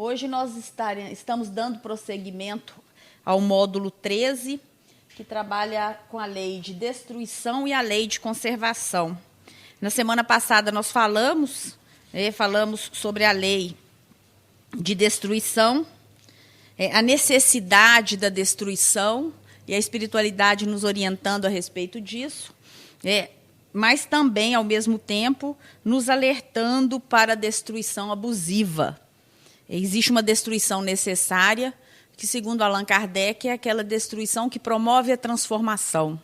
Hoje nós estamos dando prosseguimento ao módulo 13, que trabalha com a lei de destruição e a lei de conservação. Na semana passada nós falamos sobre a lei de destruição, a necessidade da destruição e a espiritualidade nos orientando a respeito disso, mas também, ao mesmo tempo, nos alertando para a destruição abusiva. Existe uma destruição necessária, que, segundo Allan Kardec, é aquela destruição que promove a transformação.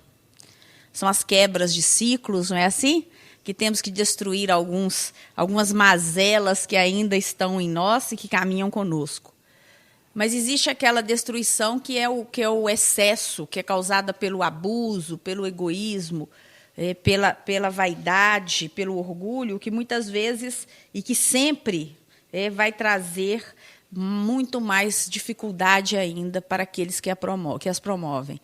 São as quebras de ciclos, não é assim? Que temos que destruir algumas mazelas que ainda estão em nós e que caminham conosco. Mas existe aquela destruição que é o excesso, que é causada pelo abuso, pelo egoísmo, pela vaidade, pelo orgulho, que muitas vezes e que sempre vai trazer muito mais dificuldade ainda para aqueles que as promovem.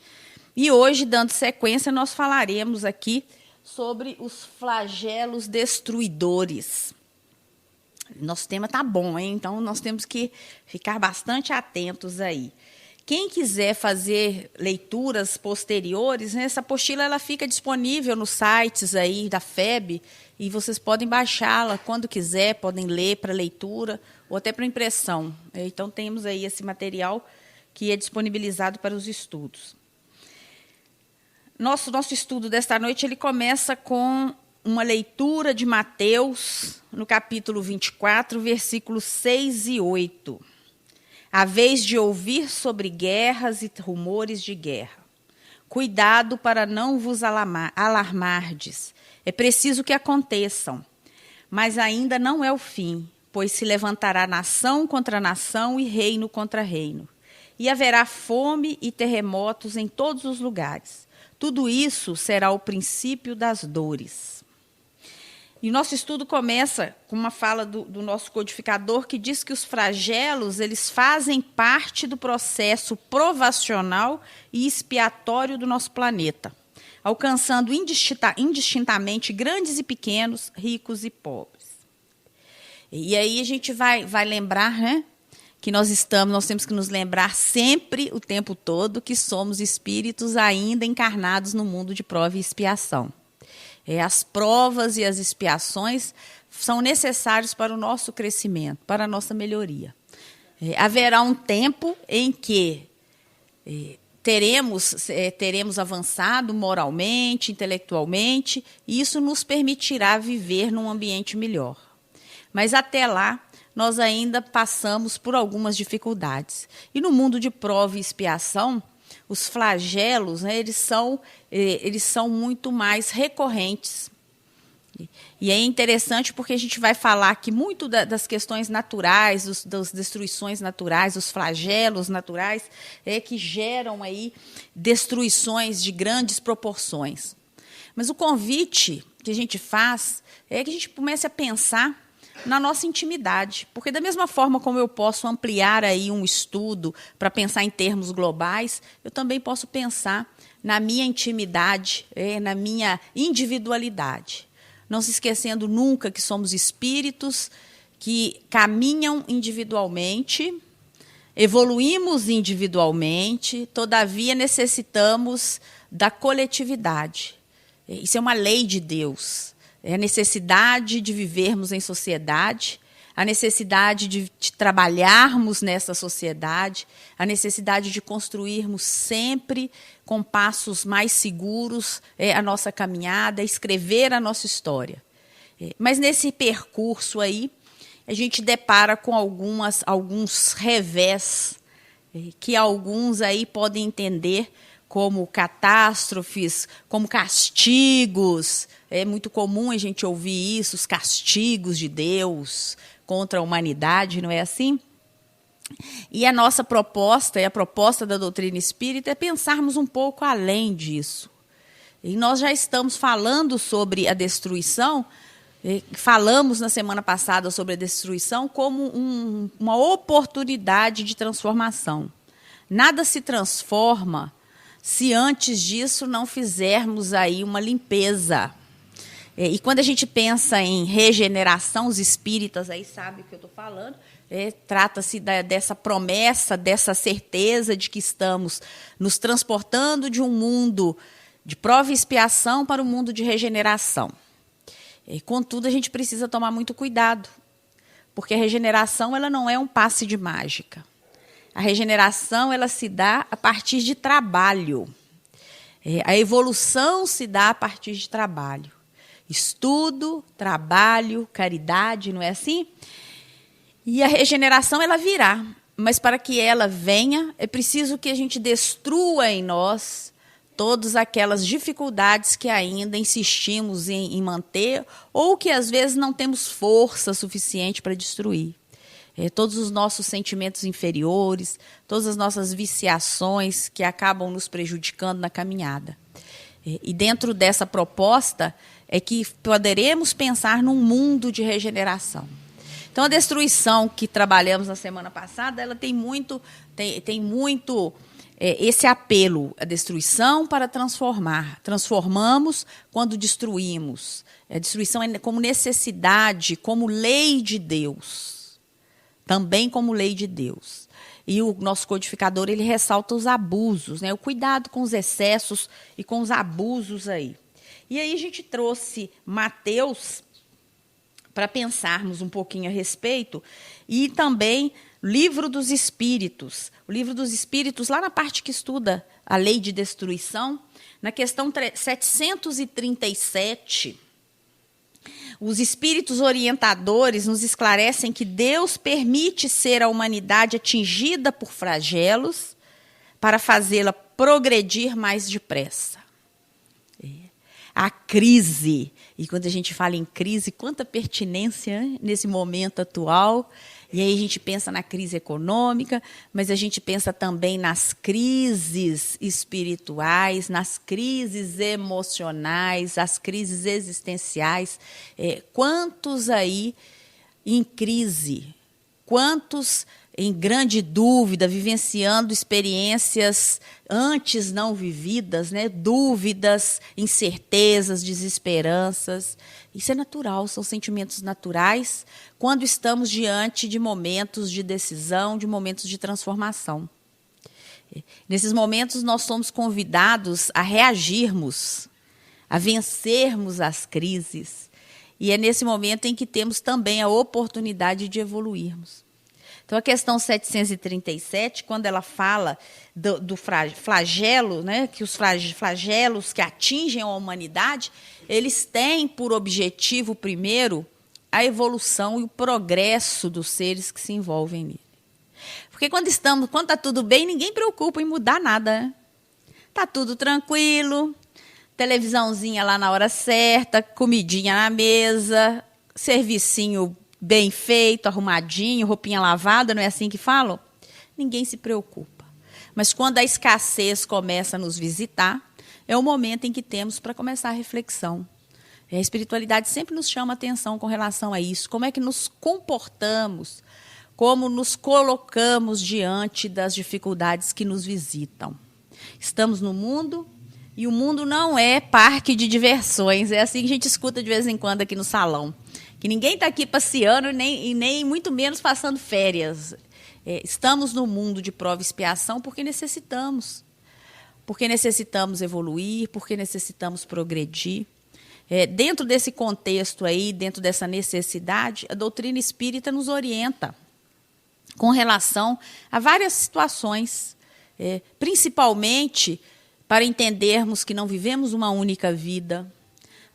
E hoje, dando sequência, nós falaremos aqui sobre os flagelos destruidores. Nosso tema está bom, hein? Então nós temos que ficar bastante atentos aí. Quem quiser fazer leituras posteriores, essa apostila ela fica disponível nos sites aí da FEB e vocês podem baixá-la quando quiser, podem ler para leitura ou até para impressão. Então temos aí esse material que é disponibilizado para os estudos. Nosso estudo desta noite ele começa com uma leitura de Mateus, no capítulo 24, versículos 6 e 8. A vez de ouvir sobre guerras e rumores de guerra. Cuidado para não vos alarmardes. É preciso que aconteçam, mas ainda não é o fim, pois se levantará nação contra nação e reino contra reino. E haverá fome e terremotos em todos os lugares. Tudo isso será o princípio das dores. E o nosso estudo começa com uma fala do nosso codificador que diz que os flagelos eles fazem parte do processo provacional e expiatório do nosso planeta, alcançando indistintamente grandes e pequenos, ricos e pobres. E aí a gente vai lembrar, né, que nós temos que nos lembrar sempre, o tempo todo, que somos espíritos ainda encarnados no mundo de prova e expiação. As provas e as expiações são necessários para o nosso crescimento, para a nossa melhoria. Haverá um tempo em que teremos avançado moralmente, intelectualmente, e isso nos permitirá viver num ambiente melhor. Mas até lá, nós ainda passamos por algumas dificuldades. E no mundo de prova e expiação, os flagelos, né, eles são muito mais recorrentes. E é interessante porque a gente vai falar aqui muito das questões naturais, das destruições naturais, dos flagelos naturais, que geram aí destruições de grandes proporções. Mas o convite que a gente faz é que a gente comece a pensar na nossa intimidade, porque da mesma forma como eu posso ampliar aí um estudo para pensar em termos globais, eu também posso pensar na minha intimidade, na minha individualidade. Não se esquecendo nunca que somos espíritos que caminham individualmente, evoluímos individualmente, todavia necessitamos da coletividade. Isso é uma lei de Deus. É a necessidade de vivermos em sociedade, a necessidade de trabalharmos nessa sociedade, a necessidade de construirmos sempre com passos mais seguros a nossa caminhada, escrever a nossa história. Mas nesse percurso aí, a gente depara com alguns revés que alguns aí podem entender como catástrofes, como castigos. É muito comum a gente ouvir isso, os castigos de Deus contra a humanidade, não é assim? E a nossa proposta, e a proposta da doutrina espírita, é pensarmos um pouco além disso. E nós já estamos falando sobre a destruição, falamos na semana passada sobre a destruição como uma oportunidade de transformação. Nada se transforma se antes disso não fizermos aí uma limpeza. E quando a gente pensa em regeneração, os espíritas aí sabem o que eu estou falando, trata-se dessa promessa, dessa certeza de que estamos nos transportando de um mundo de prova e expiação para um mundo de regeneração. Contudo, a gente precisa tomar muito cuidado, porque a regeneração ela não é um passe de mágica. A regeneração ela se dá a partir de trabalho. A evolução se dá a partir de trabalho. Estudo, trabalho, caridade, não é assim? E a regeneração ela virá, mas para que ela venha, é preciso que a gente destrua em nós todas aquelas dificuldades que ainda insistimos em manter ou que às vezes não temos força suficiente para destruir. Todos os nossos sentimentos inferiores, todas as nossas viciações que acabam nos prejudicando na caminhada. E dentro dessa proposta é que poderemos pensar num mundo de regeneração. Então, a destruição que trabalhamos na semana passada, ela tem muito esse apelo, a destruição para transformar. Transformamos quando destruímos. A destruição é como necessidade, como lei de Deus. Também como lei de Deus. E o nosso codificador ele ressalta os abusos, né? O cuidado com os excessos e com os abusos aí. E aí a gente trouxe Mateus para pensarmos um pouquinho a respeito, e também Livro dos Espíritos. O Livro dos Espíritos, lá na parte que estuda a lei de destruição, na questão 737, os espíritos orientadores nos esclarecem que Deus permite ser a humanidade atingida por flagelos para fazê-la progredir mais depressa. A crise, e quando a gente fala em crise, quanta pertinência, hein, nesse momento atual. E aí a gente pensa na crise econômica, mas a gente pensa também nas crises espirituais, nas crises emocionais, as crises existenciais. Quantos aí em crise? Quantos em grande dúvida, vivenciando experiências antes não vividas, né? Dúvidas, incertezas, desesperanças. Isso é natural, são sentimentos naturais quando estamos diante de momentos de decisão, de momentos de transformação. Nesses momentos, nós somos convidados a reagirmos, a vencermos as crises. E é nesse momento em que temos também a oportunidade de evoluirmos. Então, a questão 737, quando ela fala do flagelo, né, que os flagelos que atingem a humanidade, eles têm por objetivo, primeiro, a evolução e o progresso dos seres que se envolvem nele. Porque quando está tudo bem, ninguém preocupa em mudar nada. Né? Está tudo tranquilo, televisãozinha lá na hora certa, comidinha na mesa, servicinho bem feito, arrumadinho, roupinha lavada, não é assim que falam? Ninguém se preocupa. Mas quando a escassez começa a nos visitar, é o momento em que temos para começar a reflexão. A espiritualidade sempre nos chama a atenção com relação a isso. Como é que nos comportamos, como nos colocamos diante das dificuldades que nos visitam. Estamos no mundo e o mundo não é parque de diversões. É assim que a gente escuta de vez em quando aqui no salão. Que ninguém está aqui passeando e nem muito menos passando férias. Estamos no mundo de prova e expiação porque necessitamos. Porque necessitamos evoluir, porque necessitamos progredir. Dentro desse contexto aí, dentro dessa necessidade, a doutrina espírita nos orienta com relação a várias situações, principalmente para entendermos que não vivemos uma única vida,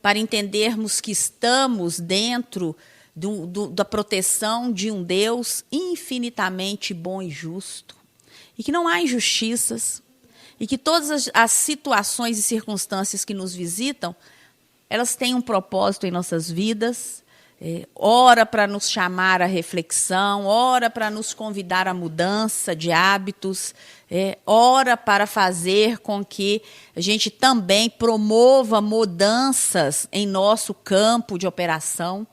para entendermos que estamos dentro da proteção de um Deus infinitamente bom e justo, e que não há injustiças, e que todas as situações e circunstâncias que nos visitam, elas têm um propósito em nossas vidas, ora para nos chamar à reflexão, ora para nos convidar à mudança de hábitos, ora para fazer com que a gente também promova mudanças em nosso campo de operação,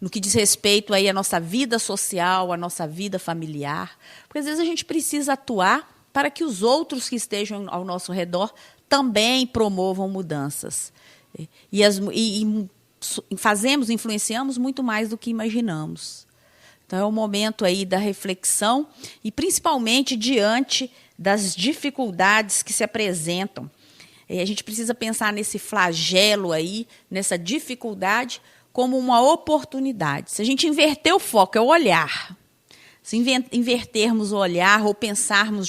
no que diz respeito aí à nossa vida social, à nossa vida familiar, porque às vezes a gente precisa atuar para que os outros que estejam ao nosso redor também promovam mudanças. Influenciamos muito mais do que imaginamos. Então, é o momento aí da reflexão e principalmente diante das dificuldades que se apresentam. A gente precisa pensar nesse flagelo aí, nessa dificuldade, como uma oportunidade. Se a gente inverter o foco, é o olhar. Se invertermos o olhar ou pensarmos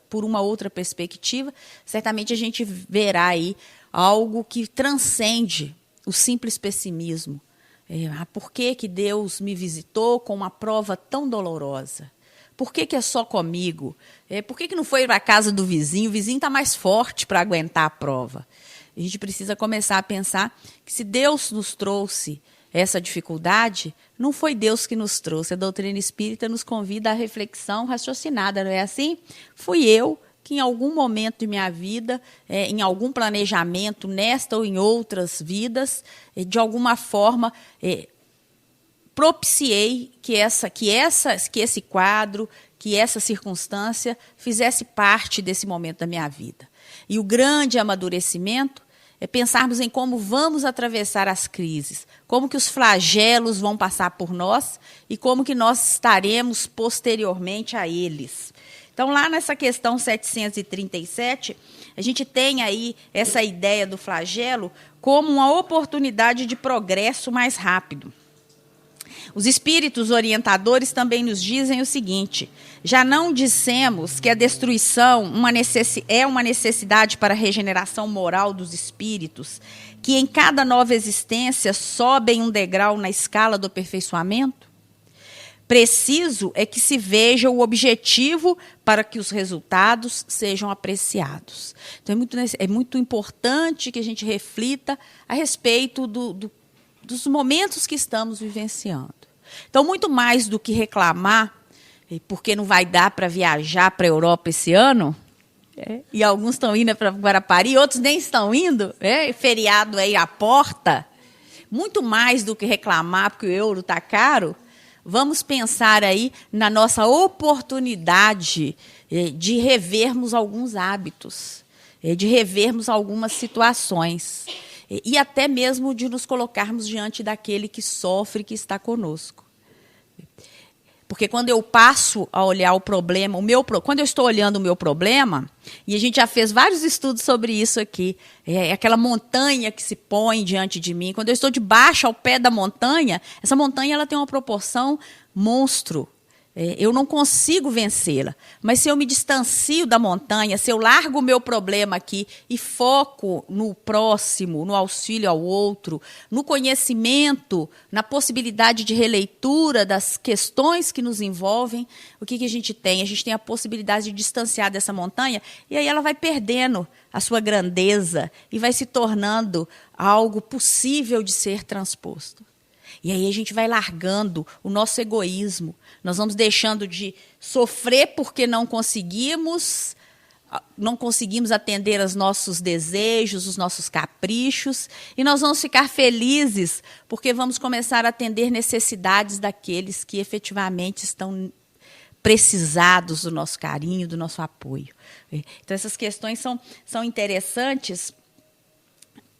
por uma outra perspectiva, certamente a gente verá aí algo que transcende o simples pessimismo. Por que Deus me visitou com uma prova tão dolorosa? Por que é só comigo? Por que não foi para a casa do vizinho? O vizinho está mais forte para aguentar a prova. A gente precisa começar a pensar que se Deus nos trouxe essa dificuldade, não foi Deus que nos trouxe. A doutrina espírita nos convida à reflexão raciocinada, não é assim? Fui eu que em algum momento de minha vida, em algum planejamento, nesta ou em outras vidas, de alguma forma propiciei que esse quadro, que essa circunstância fizesse parte desse momento da minha vida. E o grande amadurecimento é pensarmos em como vamos atravessar as crises, como que os flagelos vão passar por nós e como que nós estaremos posteriormente a eles. Então, lá nessa questão 737, a gente tem aí essa ideia do flagelo como uma oportunidade de progresso mais rápido. Os espíritos orientadores também nos dizem o seguinte: já não dissemos que a destruição é uma necessidade para a regeneração moral dos espíritos, que em cada nova existência sobem um degrau na escala do aperfeiçoamento? Preciso é que se veja o objetivo para que os resultados sejam apreciados. Então, é muito importante que a gente reflita a respeito dos momentos que estamos vivenciando. Então, muito mais do que reclamar, porque não vai dar para viajar para a Europa esse ano, e alguns estão indo para Guarapari, outros nem estão indo, feriado aí à porta, muito mais do que reclamar porque o euro está caro, vamos pensar aí na nossa oportunidade de revermos alguns hábitos, de revermos algumas situações, e até mesmo de nos colocarmos diante daquele que sofre, que está conosco. Porque quando eu passo a olhar o problema, quando eu estou olhando o meu problema, e a gente já fez vários estudos sobre isso aqui, aquela montanha que se põe diante de mim, quando eu estou debaixo ao pé da montanha, essa montanha ela tem uma proporção monstro. Eu não consigo vencê-la, mas se eu me distancio da montanha, se eu largo o meu problema aqui e foco no próximo, no auxílio ao outro, no conhecimento, na possibilidade de releitura das questões que nos envolvem, o que a gente tem? A gente tem a possibilidade de distanciar dessa montanha e aí ela vai perdendo a sua grandeza e vai se tornando algo possível de ser transposto. E aí a gente vai largando o nosso egoísmo. Nós vamos deixando de sofrer porque não conseguimos atender aos nossos desejos, os nossos caprichos, e nós vamos ficar felizes porque vamos começar a atender necessidades daqueles que efetivamente estão precisados do nosso carinho, do nosso apoio. Então, essas questões são interessantes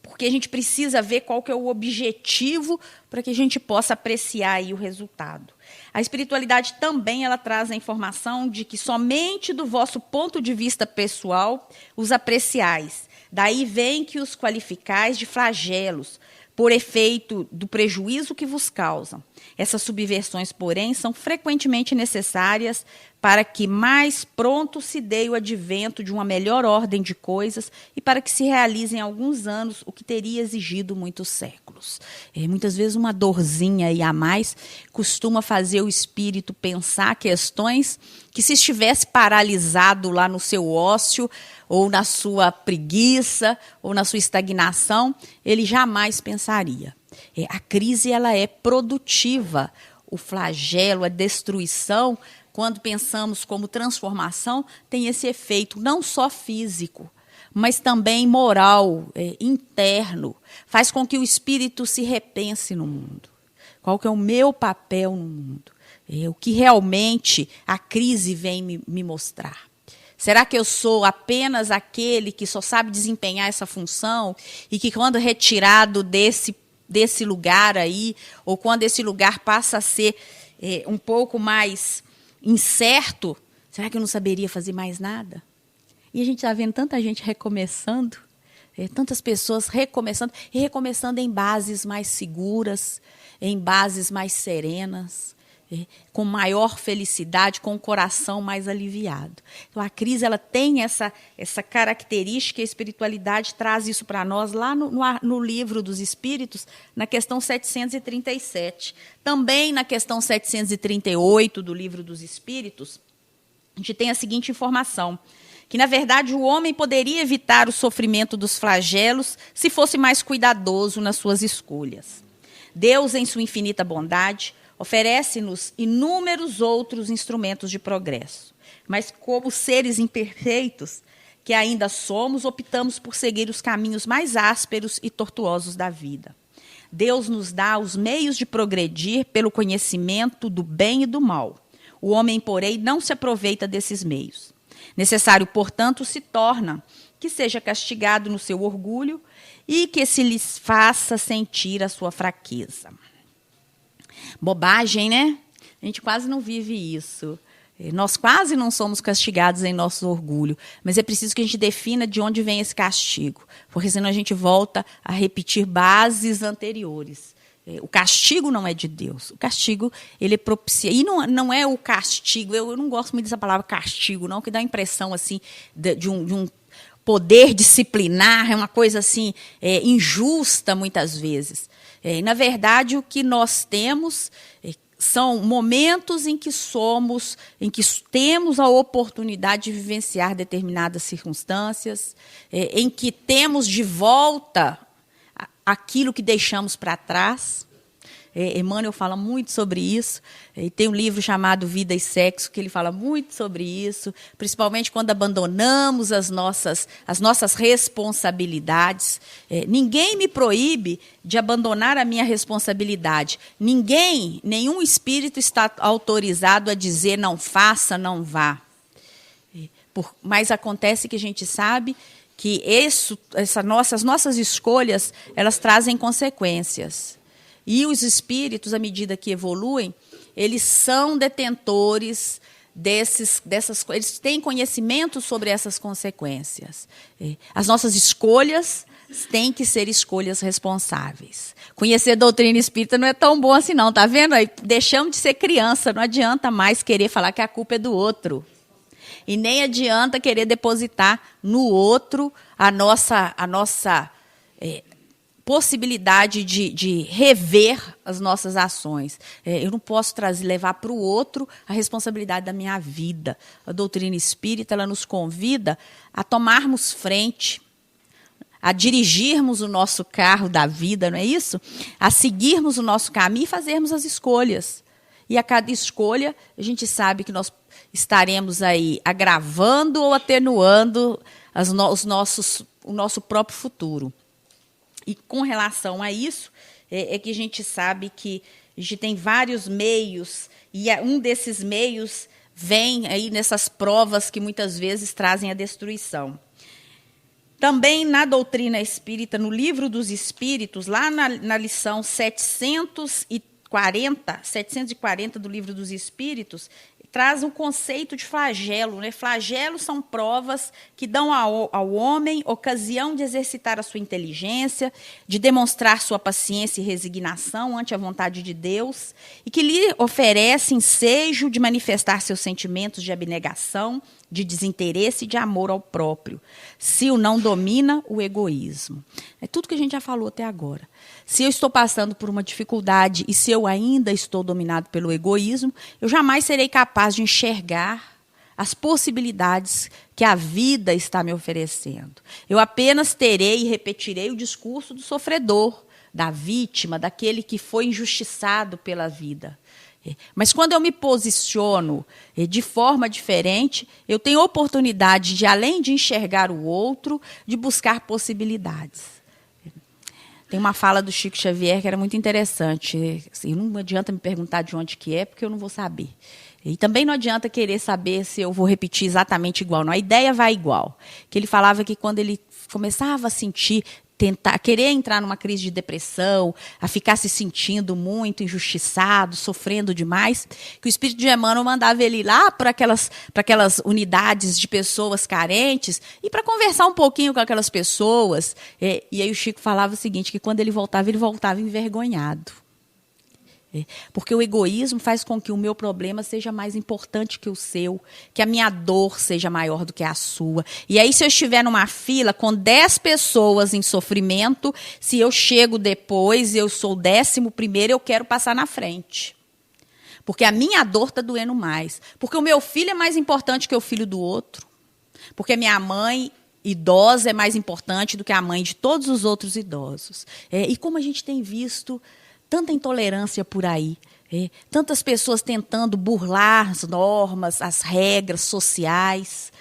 porque a gente precisa ver qual que é o objetivo para que a gente possa apreciar aí o resultado. A espiritualidade também ela traz a informação de que somente do vosso ponto de vista pessoal os apreciais. Daí vem que os qualificais de flagelos, por efeito do prejuízo que vos causam. Essas subversões, porém, são frequentemente necessárias para que mais pronto se dê o advento de uma melhor ordem de coisas e para que se realize em alguns anos o que teria exigido muitos séculos. Muitas vezes uma dorzinha aí a mais costuma fazer o espírito pensar questões que, se estivesse paralisado lá no seu ócio, ou na sua preguiça, ou na sua estagnação, ele jamais pensaria. A crise ela é produtiva, o flagelo, a destruição, quando pensamos como transformação, tem esse efeito não só físico, mas também moral, interno. Faz com que o espírito se repense no mundo. Qual que é o meu papel no mundo? O que realmente a crise vem me mostrar. Será que eu sou apenas aquele que só sabe desempenhar essa função e que, quando retirado desse lugar aí, ou quando esse lugar passa a ser um pouco mais incerto, será que eu não saberia fazer mais nada? E a gente está vendo tanta gente recomeçando, tantas pessoas recomeçando, e recomeçando em bases mais seguras, em bases mais serenas, com maior felicidade, com o coração mais aliviado. Então, a crise ela tem essa característica, a espiritualidade traz isso para nós lá no Livro dos Espíritos, na questão 737. Também na questão 738 do Livro dos Espíritos, a gente tem a seguinte informação, que, na verdade, o homem poderia evitar o sofrimento dos flagelos se fosse mais cuidadoso nas suas escolhas. Deus, em sua infinita bondade, oferece-nos inúmeros outros instrumentos de progresso. Mas, como seres imperfeitos que ainda somos, optamos por seguir os caminhos mais ásperos e tortuosos da vida. Deus nos dá os meios de progredir pelo conhecimento do bem e do mal. O homem, porém, não se aproveita desses meios. Necessário, portanto, se torna que seja castigado no seu orgulho e que se lhes faça sentir a sua fraqueza. Bobagem, né? A gente quase não vive isso. Nós quase não somos castigados em nosso orgulho, mas é preciso que a gente defina de onde vem esse castigo, porque senão a gente volta a repetir bases anteriores. O castigo não é de Deus. O castigo, ele propicia. E não é o castigo, eu não gosto muito dessa palavra castigo, não, que dá a impressão assim, de um poder disciplinar, é uma coisa assim, injusta muitas vezes. Na verdade, o que nós temos são momentos em que temos a oportunidade de vivenciar determinadas circunstâncias, em que temos de volta aquilo que deixamos para trás. Emmanuel fala muito sobre isso, e tem um livro chamado Vida e Sexo, que ele fala muito sobre isso, principalmente quando abandonamos as nossas responsabilidades. Ninguém me proíbe de abandonar a minha responsabilidade. Nenhum espírito está autorizado a dizer não faça, não vá. Mas acontece que a gente sabe que as nossas escolhas, elas trazem consequências. E os espíritos, à medida que evoluem, eles são detentores dessas coisas, eles têm conhecimento sobre essas consequências. As nossas escolhas têm que ser escolhas responsáveis. Conhecer a doutrina espírita não é tão bom assim não, tá vendo? Aí deixamos de ser criança, não adianta mais querer falar que a culpa é do outro. E nem adianta querer depositar no outro a nossa possibilidade de rever as nossas ações. Eu não posso levar para o outro a responsabilidade da minha vida. A doutrina espírita ela nos convida a tomarmos frente, a dirigirmos o nosso carro da vida, não é isso? A seguirmos o nosso caminho e fazermos as escolhas. E a cada escolha, a gente sabe que nós estaremos aí agravando ou atenuando o nosso próprio futuro. E com relação a isso, é que a gente sabe que a gente tem vários meios, e um desses meios vem aí nessas provas que muitas vezes trazem a destruição. Também na doutrina espírita, no Livro dos Espíritos, lá na lição 740 do Livro dos Espíritos, traz um conceito de flagelo. Né? Flagelos são provas que dão ao homem ocasião de exercitar a sua inteligência, de demonstrar sua paciência e resignação ante a vontade de Deus, e que lhe oferecem ensejo de manifestar seus sentimentos de abnegação, de desinteresse e de amor ao próprio, se o não domina o egoísmo. É tudo que a gente já falou até agora. Se eu estou passando por uma dificuldade e se eu ainda estou dominado pelo egoísmo, eu jamais serei capaz de enxergar as possibilidades que a vida está me oferecendo. Eu apenas terei e repetirei o discurso do sofredor, da vítima, daquele que foi injustiçado pela vida. Mas quando eu me posiciono de forma diferente, eu tenho oportunidade de, além de enxergar o outro, de buscar possibilidades. Tem uma fala do Chico Xavier que era muito interessante. Assim, não adianta me perguntar de onde que é, porque eu não vou saber. E também não adianta querer saber se eu vou repetir exatamente igual. Não, a ideia vai igual. Que ele falava que quando ele começava a sentir querer entrar numa crise de depressão, a ficar se sentindo muito injustiçado, sofrendo demais, que o espírito de Emmanuel mandava ele ir lá para aquelas unidades de pessoas carentes e para conversar um pouquinho com aquelas pessoas. E aí o Chico falava o seguinte, que quando ele voltava envergonhado. Porque o egoísmo faz com que o meu problema seja mais importante que o seu, que a minha dor seja maior do que a sua. E aí, se eu estiver numa fila com 10 pessoas em sofrimento, se eu chego depois, eu sou o 11º, eu quero passar na frente. Porque a minha dor está doendo mais. Porque o meu filho é mais importante que o filho do outro. Porque a minha mãe idosa é mais importante do que a mãe de todos os outros idosos. E como a gente tem visto tanta intolerância por aí, tantas pessoas tentando burlar as normas, as regras sociais,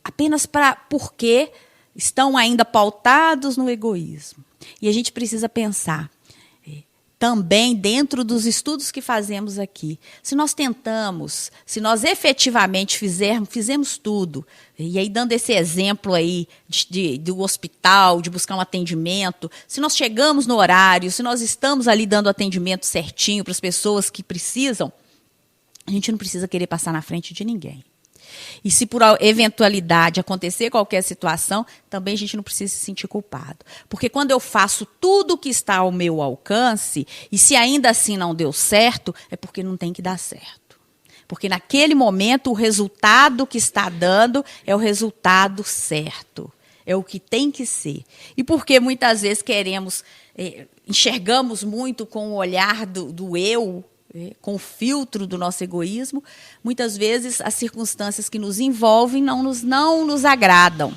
apenas porque estão ainda pautados no egoísmo. E a gente precisa pensar, também dentro dos estudos que fazemos aqui, se nós efetivamente fizemos tudo, e aí dando esse exemplo aí do hospital, de buscar um atendimento, se nós chegamos no horário, se nós estamos ali dando atendimento certinho para as pessoas que precisam, a gente não precisa querer passar na frente de ninguém. E se por eventualidade acontecer qualquer situação, também a gente não precisa se sentir culpado. Porque quando eu faço tudo o que está ao meu alcance, e se ainda assim não deu certo, é porque não tem que dar certo. Porque naquele momento o resultado que está dando é o resultado certo. É o que tem que ser. E porque muitas vezes enxergamos muito com o olhar do eu, com o filtro do nosso egoísmo, muitas vezes as circunstâncias que nos envolvem não nos agradam.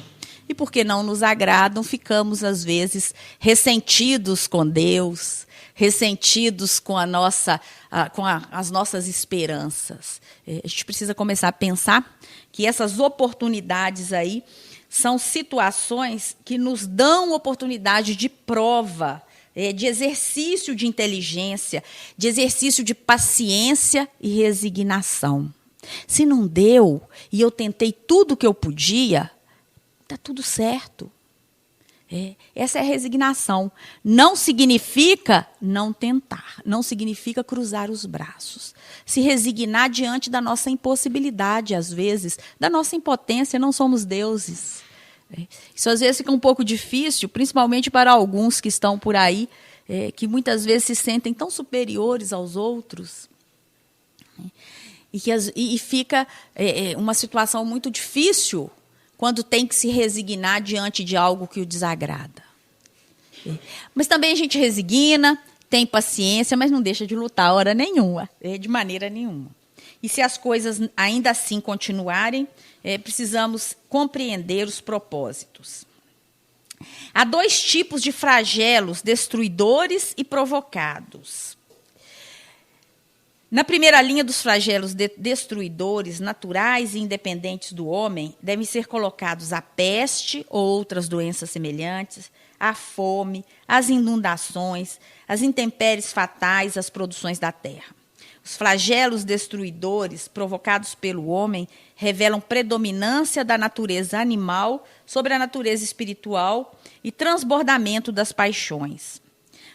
E porque não nos agradam, ficamos, às vezes, ressentidos com Deus, ressentidos com as nossas esperanças. A gente precisa começar a pensar que essas oportunidades aí são situações que nos dão oportunidade de prova, de exercício de inteligência, de exercício de paciência e resignação. Se não deu e eu tentei tudo o que eu podia, está tudo certo. Essa é a resignação. Não significa não tentar, não significa cruzar os braços. Se resignar diante da nossa impossibilidade, às vezes, da nossa impotência, não somos deuses. Isso às vezes fica um pouco difícil, principalmente para alguns que estão por aí, que muitas vezes se sentem tão superiores aos outros. E fica uma situação muito difícil quando tem que se resignar diante de algo que o desagrada. Mas também a gente resigna, tem paciência, mas não deixa de lutar hora nenhuma, de maneira nenhuma. E se as coisas ainda assim continuarem, precisamos compreender os propósitos. Há 2 tipos de flagelos, destruidores e provocados. Na primeira linha dos flagelos destruidores, naturais e independentes do homem, devem ser colocados a peste ou outras doenças semelhantes, a fome, as inundações, as intempéries fatais às produções da terra. Os flagelos destruidores provocados pelo homem revelam predominância da natureza animal sobre a natureza espiritual e transbordamento das paixões.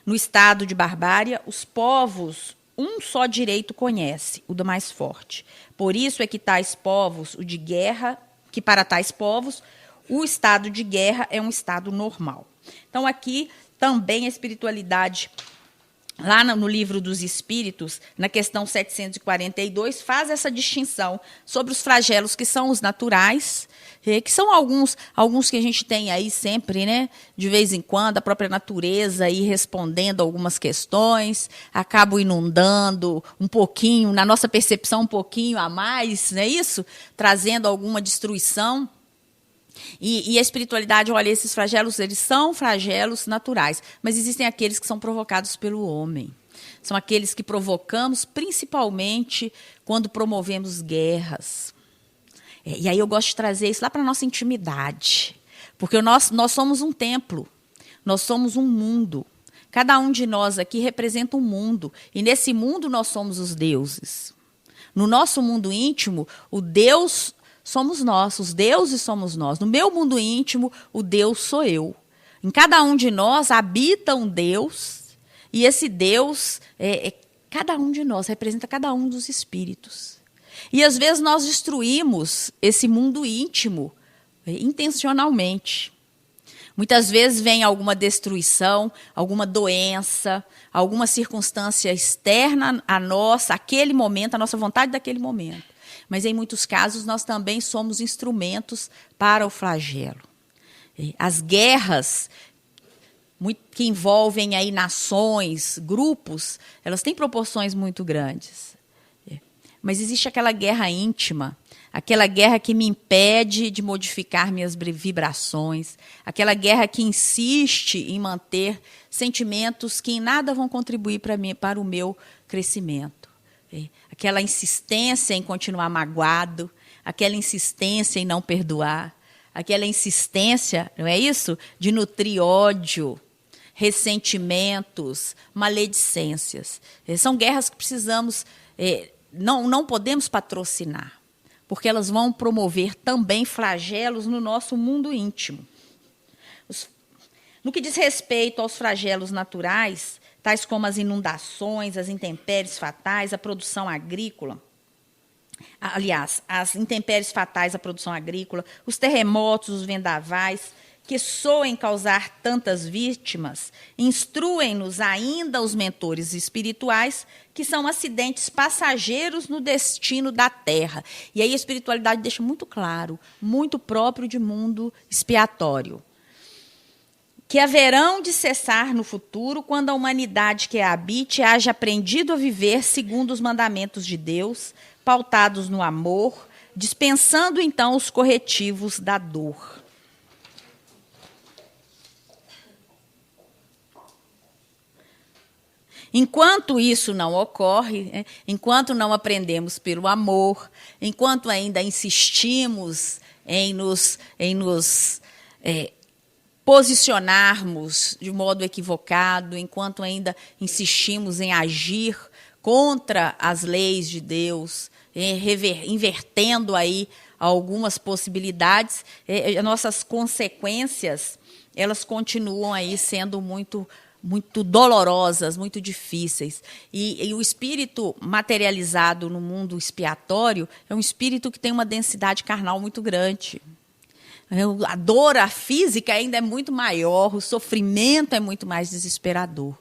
No estado de barbárie, os povos um só direito conhece, o do mais forte. Por isso é que tais povos, para tais povos, o estado de guerra é um estado normal. Então, aqui também a espiritualidade, lá no Livro dos Espíritos, na questão 742, faz essa distinção sobre os flagelos que são os naturais, que são alguns que a gente tem aí sempre, né? De vez em quando, a própria natureza aí respondendo algumas questões, acaba inundando um pouquinho, na nossa percepção um pouquinho a mais, não é isso? Trazendo alguma destruição. E a espiritualidade, olha, esses flagelos, eles são flagelos naturais, mas existem aqueles que são provocados pelo homem. São aqueles que provocamos principalmente quando promovemos guerras. E aí eu gosto de trazer isso lá para a nossa intimidade, porque nós somos um templo, nós somos um mundo. Cada um de nós aqui representa um mundo, e nesse mundo nós somos os deuses. No nosso mundo íntimo, o Deus somos nós, os deuses somos nós. No meu mundo íntimo, o Deus sou eu. Em cada um de nós habita um Deus, e esse Deus, cada um de nós, representa cada um dos espíritos. E às vezes nós destruímos esse mundo íntimo intencionalmente. Muitas vezes vem alguma destruição, alguma doença, alguma circunstância externa a nós, aquele momento, a nossa vontade daquele momento. Mas em muitos casos nós também somos instrumentos para o flagelo. As guerras que envolvem aí nações, grupos, elas têm proporções muito grandes. Mas existe aquela guerra íntima, aquela guerra que me impede de modificar minhas vibrações, aquela guerra que insiste em manter sentimentos que em nada vão contribuir para o meu crescimento. Aquela insistência em continuar magoado, aquela insistência em não perdoar, aquela insistência, não é isso? De nutrir ódio, ressentimentos, maledicências. São guerras que precisamos, não podemos patrocinar, porque elas vão promover também flagelos no nosso mundo íntimo. No que diz respeito aos flagelos naturais, tais como as inundações, as intempéries fatais, a produção agrícola, aliás, as intempéries fatais à produção agrícola, os terremotos, os vendavais, que soem causar tantas vítimas, instruem-nos ainda os mentores espirituais, que são acidentes passageiros no destino da Terra. E aí a espiritualidade deixa muito claro, muito próprio de mundo expiatório, que haverão de cessar no futuro quando a humanidade que a habite haja aprendido a viver segundo os mandamentos de Deus, pautados no amor, dispensando então os corretivos da dor. Enquanto isso não ocorre, enquanto não aprendemos pelo amor, enquanto ainda insistimos em nos posicionarmos de modo equivocado, enquanto ainda insistimos em agir contra as leis de Deus, invertendo aí algumas possibilidades, nossas consequências, elas continuam aí sendo muito dolorosas, muito difíceis. E o espírito materializado no mundo expiatório é um espírito que tem uma densidade carnal muito grande. A dor, a física ainda é muito maior, o sofrimento é muito mais desesperador.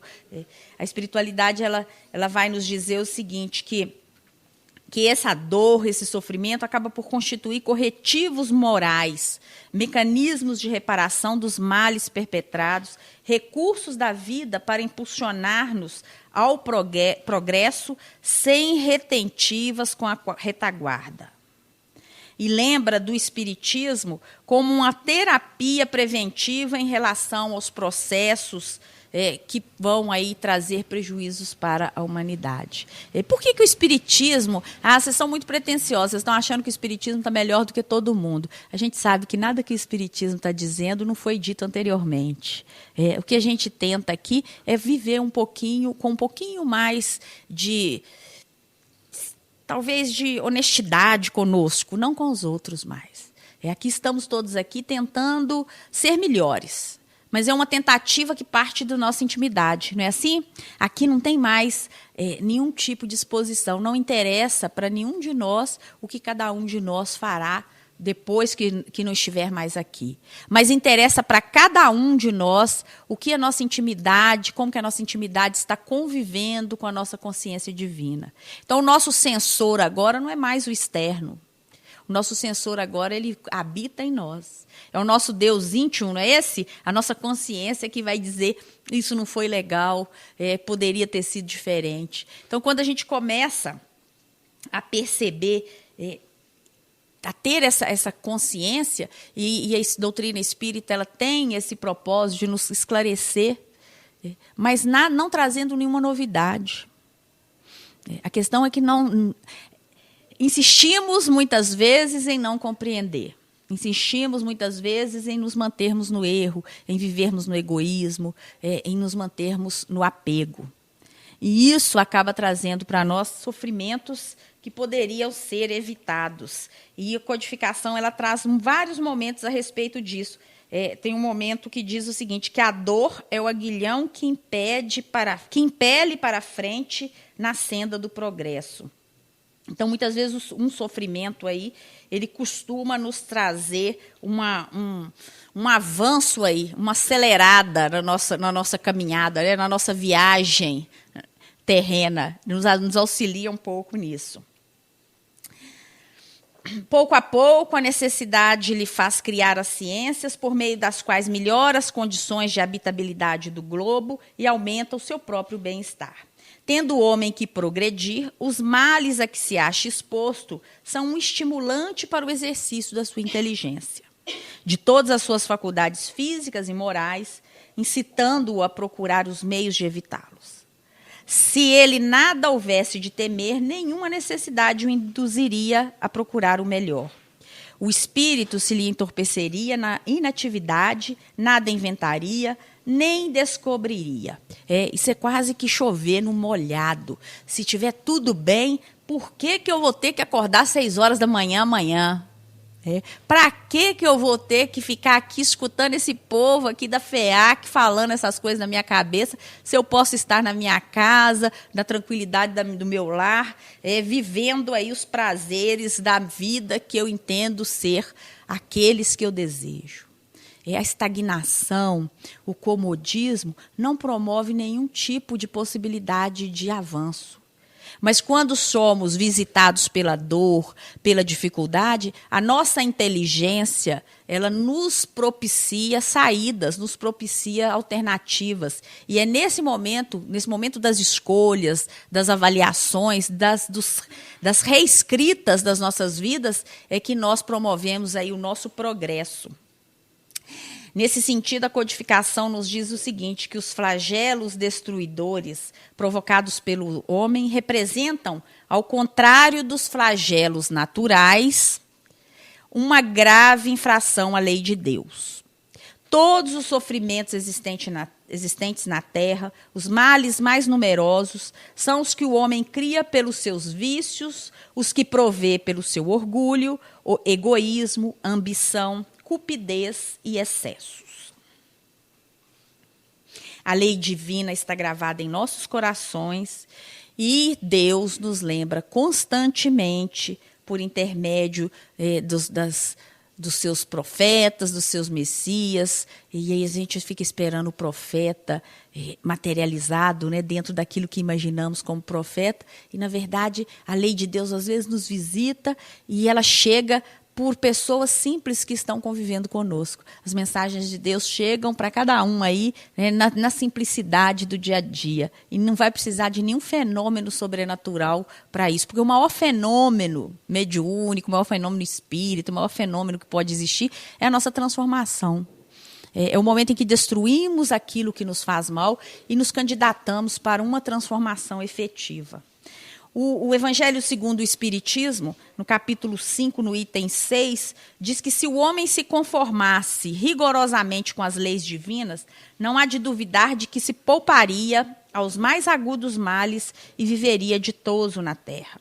A espiritualidade ela vai nos dizer o seguinte, que essa dor, esse sofrimento, acaba por constituir corretivos morais, mecanismos de reparação dos males perpetrados, recursos da vida para impulsionar-nos ao progresso sem retentivas com a retaguarda. E lembra do Espiritismo como uma terapia preventiva em relação aos processos que vão aí trazer prejuízos para a humanidade. Por que o Espiritismo... vocês são muito pretensiosos, vocês estão achando que o Espiritismo está melhor do que todo mundo. A gente sabe que nada que o Espiritismo está dizendo não foi dito anteriormente. O que a gente tenta aqui é viver com um pouquinho mais de... talvez de honestidade conosco, não com os outros mais. Aqui estamos todos aqui tentando ser melhores, mas é uma tentativa que parte da nossa intimidade, não é assim? Aqui não tem mais nenhum tipo de exposição, não interessa para nenhum de nós o que cada um de nós fará depois que não estiver mais aqui. Mas interessa para cada um de nós o que a nossa intimidade, como que a nossa intimidade está convivendo com a nossa consciência divina. Então, o nosso sensor agora não é mais o externo. O nosso sensor agora, ele habita em nós. É o nosso Deus íntimo, não é esse? A nossa consciência que vai dizer, isso não foi legal, poderia ter sido diferente. Então, quando a gente começa a perceber... a ter essa consciência, e a doutrina espírita ela tem esse propósito de nos esclarecer, mas não trazendo nenhuma novidade. A questão é que insistimos muitas vezes em não compreender. Insistimos muitas vezes em nos mantermos no erro, em vivermos no egoísmo, em nos mantermos no apego. E isso acaba trazendo para nós sofrimentos que poderiam ser evitados. E a codificação ela traz vários momentos a respeito disso, tem um momento que diz o seguinte, que a dor é o aguilhão que impele para frente na senda do progresso. Então, muitas vezes, um sofrimento aí, ele costuma nos trazer um avanço aí, uma acelerada na nossa caminhada, né, na nossa viagem terrena, nos auxilia um pouco nisso. Pouco a pouco, a necessidade lhe faz criar as ciências, por meio das quais melhora as condições de habitabilidade do globo e aumenta o seu próprio bem-estar. Tendo o homem que progredir, os males a que se acha exposto são um estimulante para o exercício da sua inteligência, de todas as suas faculdades físicas e morais, incitando-o a procurar os meios de evitá-los. Se ele nada houvesse de temer, nenhuma necessidade o induziria a procurar o melhor. O espírito se lhe entorpeceria na inatividade, nada inventaria, nem descobriria. Isso é quase que chover no molhado. Se tiver tudo bem, por que eu vou ter que acordar às 6 horas da manhã amanhã? Para que eu vou ter que ficar aqui escutando esse povo aqui da FEAC falando essas coisas na minha cabeça, se eu posso estar na minha casa, na tranquilidade do meu lar, vivendo aí os prazeres da vida que eu entendo ser aqueles que eu desejo. A estagnação, o comodismo, não promove nenhum tipo de possibilidade de avanço. Mas quando somos visitados pela dor, pela dificuldade, a nossa inteligência, ela nos propicia saídas, nos propicia alternativas. E é nesse momento das escolhas, das avaliações, das reescritas das nossas vidas, é que nós promovemos aí o nosso progresso. Nesse sentido, a codificação nos diz o seguinte, que os flagelos destruidores provocados pelo homem representam, ao contrário dos flagelos naturais, uma grave infração à lei de Deus. Todos os sofrimentos existentes na terra, os males mais numerosos, são os que o homem cria pelos seus vícios, os que provê pelo seu orgulho, o egoísmo, ambição, cupidez e excessos. A lei divina está gravada em nossos corações e Deus nos lembra constantemente, por intermédio dos seus profetas, dos seus messias, e aí a gente fica esperando o profeta materializado, né, dentro daquilo que imaginamos como profeta, e na verdade a lei de Deus às vezes nos visita e ela chega por pessoas simples que estão convivendo conosco. As mensagens de Deus chegam para cada um aí, né, na simplicidade do dia a dia. E não vai precisar de nenhum fenômeno sobrenatural para isso. Porque o maior fenômeno mediúnico, o maior fenômeno espírita, o maior fenômeno que pode existir é a nossa transformação. É o momento em que destruímos aquilo que nos faz mal e nos candidatamos para uma transformação efetiva. O Evangelho segundo o Espiritismo, no capítulo 5, no item 6, diz que se o homem se conformasse rigorosamente com as leis divinas, não há de duvidar de que se pouparia aos mais agudos males e viveria ditoso na terra.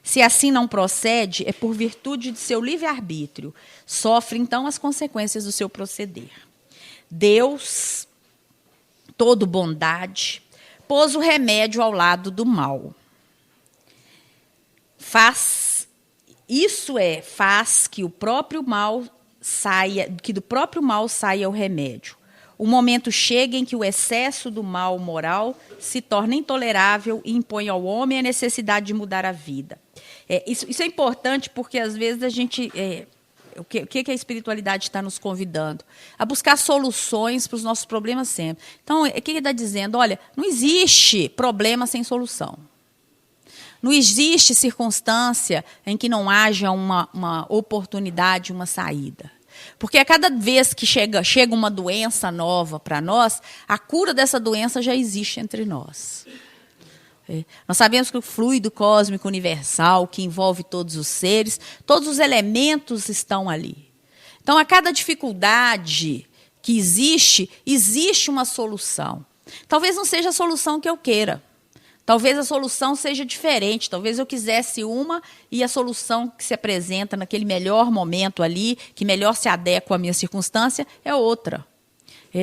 Se assim não procede, é por virtude de seu livre-arbítrio. Sofre, então, as consequências do seu proceder. Deus, todo bondade, pôs o remédio ao lado do mal. Faz que o próprio mal saia, que do próprio mal saia o remédio. O momento chega em que o excesso do mal moral se torna intolerável e impõe ao homem a necessidade de mudar a vida. Isso é importante porque, às vezes, a gente... O que a espiritualidade está nos convidando? A buscar soluções para os nossos problemas sempre. Então, o que ele está dizendo? Olha, não existe problema sem solução. Não existe circunstância em que não haja uma oportunidade, uma saída. Porque a cada vez que chega uma doença nova para nós, a cura dessa doença já existe entre nós. Nós sabemos que o fluido cósmico universal, que envolve todos os seres, todos os elementos estão ali. Então, a cada dificuldade que existe uma solução. Talvez não seja a solução que eu queira. Talvez a solução seja diferente, talvez eu quisesse uma e a solução que se apresenta naquele melhor momento ali, que melhor se adequa à minha circunstância, é outra.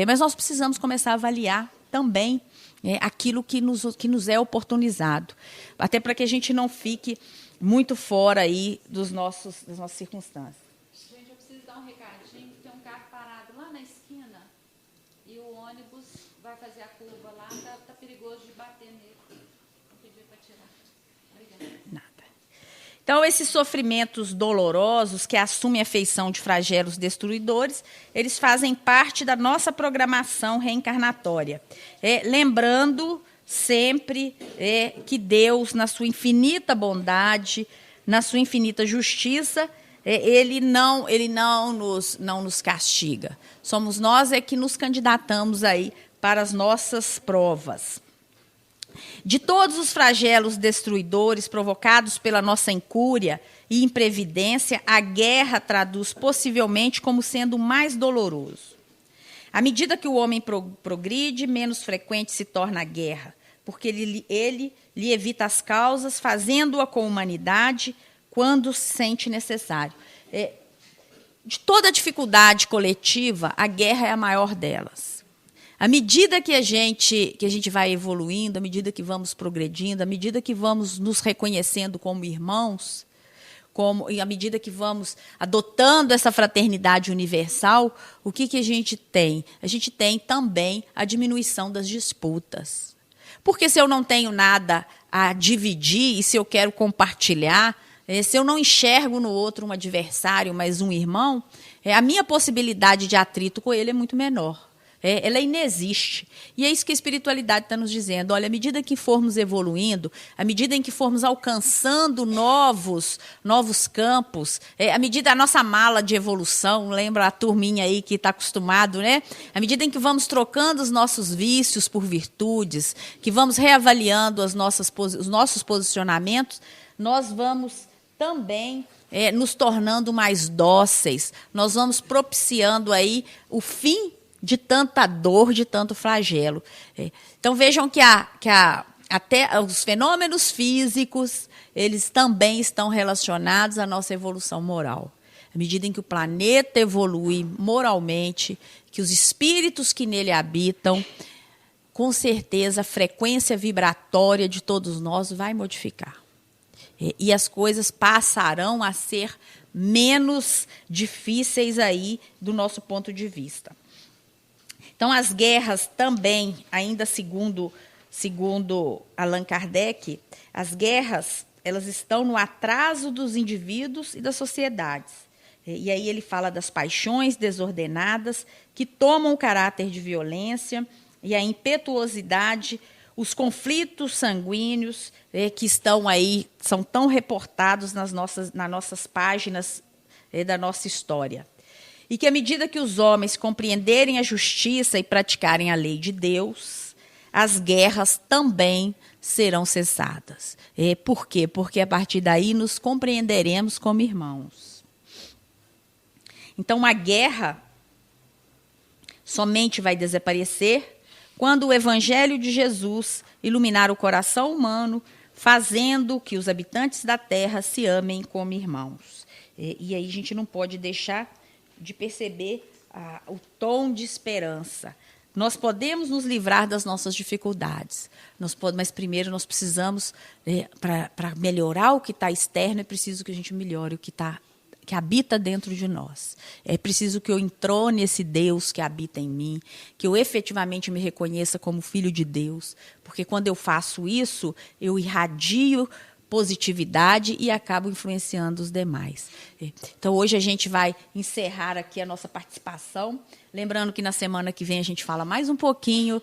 Mas nós precisamos começar a avaliar também aquilo que nos é oportunizado, até para que a gente não fique muito fora aí das nossas circunstâncias. Gente, eu preciso dar um recadinho, tem um carro parado lá na esquina e o ônibus vai fazer a curva lá, tá perigoso de bater nele. Vou pedir para tirar. Obrigada. Nada. Então, esses sofrimentos dolorosos que assumem a feição de flagelos destruidores, eles fazem parte da nossa programação reencarnatória. Lembrando sempre que Deus, na sua infinita bondade, na sua infinita justiça, Ele não nos castiga. Somos nós que nos candidatamos aí para as nossas provas. De todos os flagelos destruidores provocados pela nossa incúria e imprevidência, a guerra traduz possivelmente como sendo o mais doloroso. À medida que o homem progride, menos frequente se torna a guerra, porque ele lhe evita as causas, fazendo-a com humanidade quando se sente necessário. De toda dificuldade coletiva, a guerra é a maior delas. À medida que a gente vai evoluindo, à medida que vamos progredindo, à medida que vamos nos reconhecendo como irmãos, e à medida que vamos adotando essa fraternidade universal, o que a gente tem? A gente tem também a diminuição das disputas. Porque se eu não tenho nada a dividir e se eu quero compartilhar, se eu não enxergo no outro um adversário, mas um irmão, a minha possibilidade de atrito com ele é muito menor. Ela inexiste. E é isso que a espiritualidade está nos dizendo. Olha, à medida que formos evoluindo, à medida em que formos alcançando novos campos, à medida a nossa mala de evolução, lembra a turminha aí que está acostumado, né? À medida em que vamos trocando os nossos vícios por virtudes, que vamos reavaliando os nossos posicionamentos, nós vamos também nos tornando mais dóceis, nós vamos propiciando aí o fim de tanta dor, de tanto flagelo. Então, vejam que até os fenômenos físicos, eles também estão relacionados à nossa evolução moral. À medida em que o planeta evolui moralmente, que os espíritos que nele habitam, com certeza a frequência vibratória de todos nós vai modificar. E as coisas passarão a ser menos difíceis aí do nosso ponto de vista. Então, as guerras também, ainda segundo Allan Kardec, as guerras elas estão no atraso dos indivíduos e das sociedades. E aí ele fala das paixões desordenadas que tomam o caráter de violência e a impetuosidade, os conflitos sanguíneos que estão aí, são tão reportados nas nossas páginas da nossa história. E que, à medida que os homens compreenderem a justiça e praticarem a lei de Deus, as guerras também serão cessadas. Por quê? Porque, a partir daí, nos compreenderemos como irmãos. Então, a guerra somente vai desaparecer quando o Evangelho de Jesus iluminar o coração humano, fazendo que os habitantes da terra se amem como irmãos. E aí a gente não pode deixar de perceber o tom de esperança. Nós podemos nos livrar das nossas dificuldades, mas primeiro nós precisamos, para melhorar o que está externo, é preciso que a gente melhore o que habita dentro de nós. É preciso que eu entrone esse Deus que habita em mim, que eu efetivamente me reconheça como filho de Deus, porque quando eu faço isso, eu irradio positividade e acabo influenciando os demais. Então, hoje a gente vai encerrar aqui a nossa participação, lembrando que na semana que vem a gente fala mais um pouquinho,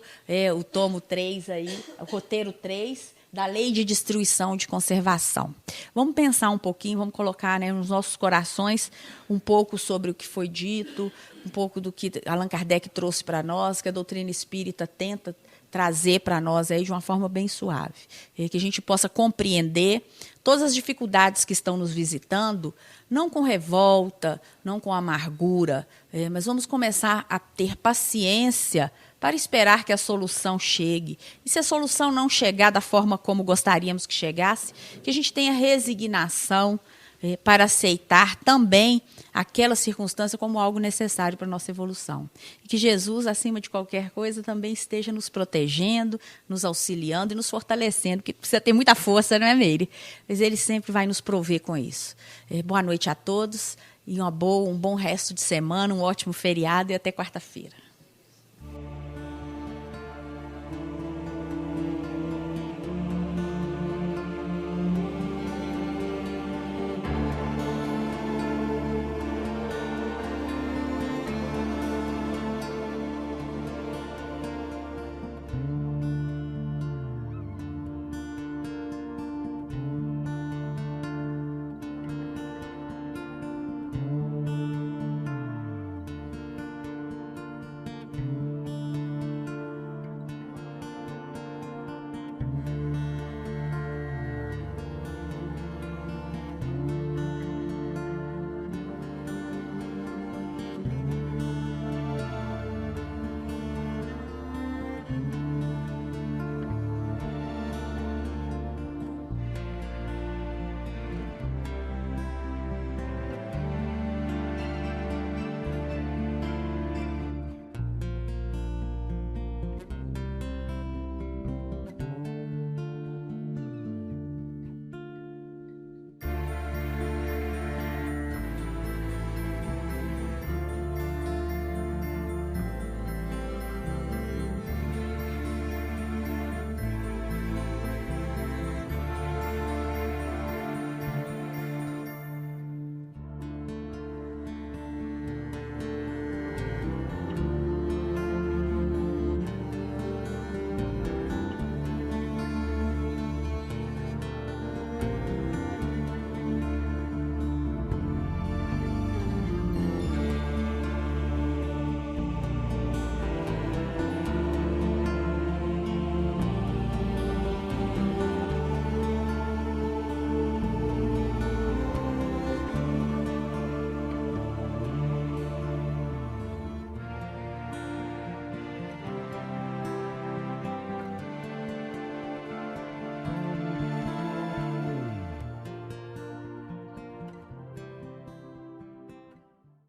o tomo 3, aí, o roteiro 3, da Lei de Destruição e de Conservação. Vamos pensar um pouquinho, vamos colocar nos nossos corações um pouco sobre o que foi dito, um pouco do que Allan Kardec trouxe para nós, que a doutrina espírita tenta trazer para nós aí de uma forma bem suave. Que a gente possa compreender todas as dificuldades que estão nos visitando, não com revolta, não com amargura, mas vamos começar a ter paciência para esperar que a solução chegue. E se a solução não chegar da forma como gostaríamos que chegasse, que a gente tenha resignação para aceitar também aquela circunstância como algo necessário para a nossa evolução. E que Jesus, acima de qualquer coisa, também esteja nos protegendo, nos auxiliando e nos fortalecendo, porque precisa ter muita força, não é, Meire? Mas Ele sempre vai nos prover com isso. Boa noite a todos e um bom resto de semana, um ótimo feriado e até quarta-feira.